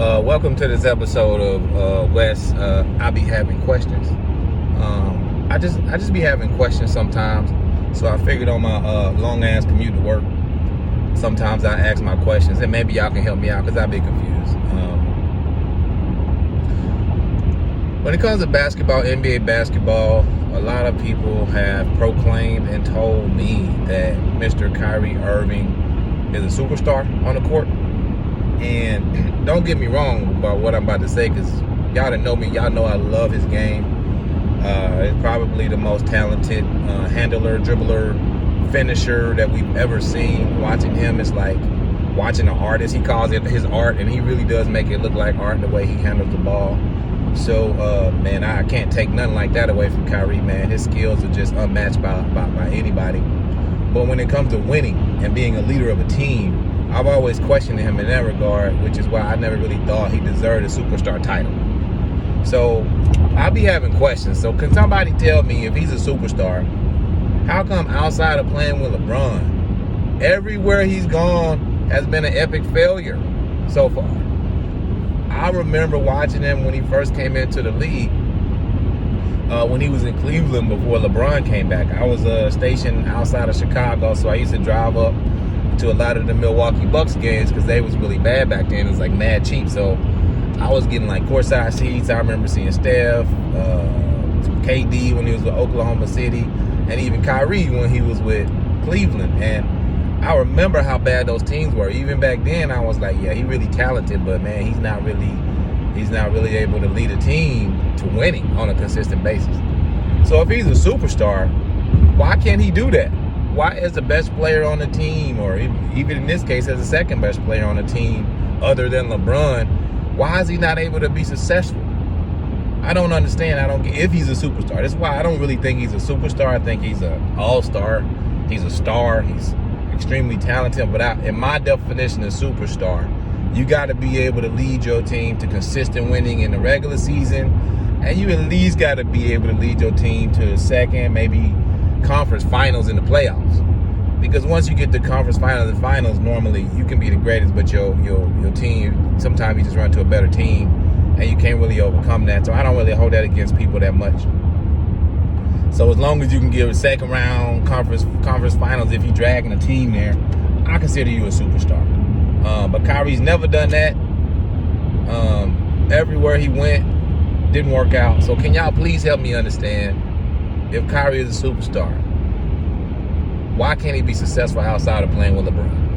Welcome to this episode of Wes. I be having questions. I just be having questions sometimes. So I figured on my long ass commute to work, sometimes I ask my questions, and maybe y'all can help me out because I be confused. When it comes to basketball, NBA basketball, a lot of people have proclaimed and told me that Mr. Kyrie Irving is a superstar on the court. And don't get me wrong about what I'm about to say, because y'all that know me, y'all know I love his game. It's probably the most talented handler, dribbler, finisher that we've ever seen. Watching him is like watching an artist. He calls it his art, and he really does make it look like art the way he handles the ball. So, man, I can't take nothing like that away from Kyrie, man. His skills are just unmatched by anybody. But when it comes to winning and being a leader of a team, I've always questioned him in that regard, which is why I never really thought he deserved a superstar title. So I'll be having questions. So can somebody tell me, if he's a superstar, how come outside of playing with LeBron, everywhere he's gone has been an epic failure so far? I remember watching him when he first came into the league, when he was in Cleveland before LeBron came back. I was stationed outside of Chicago, so I used to drive up to a lot of the Milwaukee Bucks games because they was really bad back then. It was like mad cheap, so I was getting like courtside seats. I remember seeing Steph, KD when he was with Oklahoma City, and even Kyrie when he was with Cleveland. And I remember how bad those teams were. Even back then, I was like, yeah, he's really talented, but man, he's not really able to lead a team to winning on a consistent basis. So if he's a superstar, why can't he do that? Why, as the best player on the team, or even in this case as the second best player on the team other than LeBron, why is he not able to be successful? I don't understand. I don't get if he's a superstar. That's why I don't really think he's a superstar. I think he's an all-star. He's a star. He's extremely talented. But in my definition of superstar, you got to be able to lead your team to consistent winning in the regular season, and you at least got to be able to lead your team to the second, maybe conference finals in the playoffs. Because once you get to conference finals, normally you can be the greatest, but your team, sometimes you just run to a better team and you can't really overcome that. So I don't really hold that against people that much. So as long as you can give a second round conference finals, if you're dragging a team there, I consider you a superstar. But Kyrie's never done that. Everywhere he went, didn't work out. So can y'all please help me understand, if Kyrie is a superstar, why can't he be successful outside of playing with LeBron?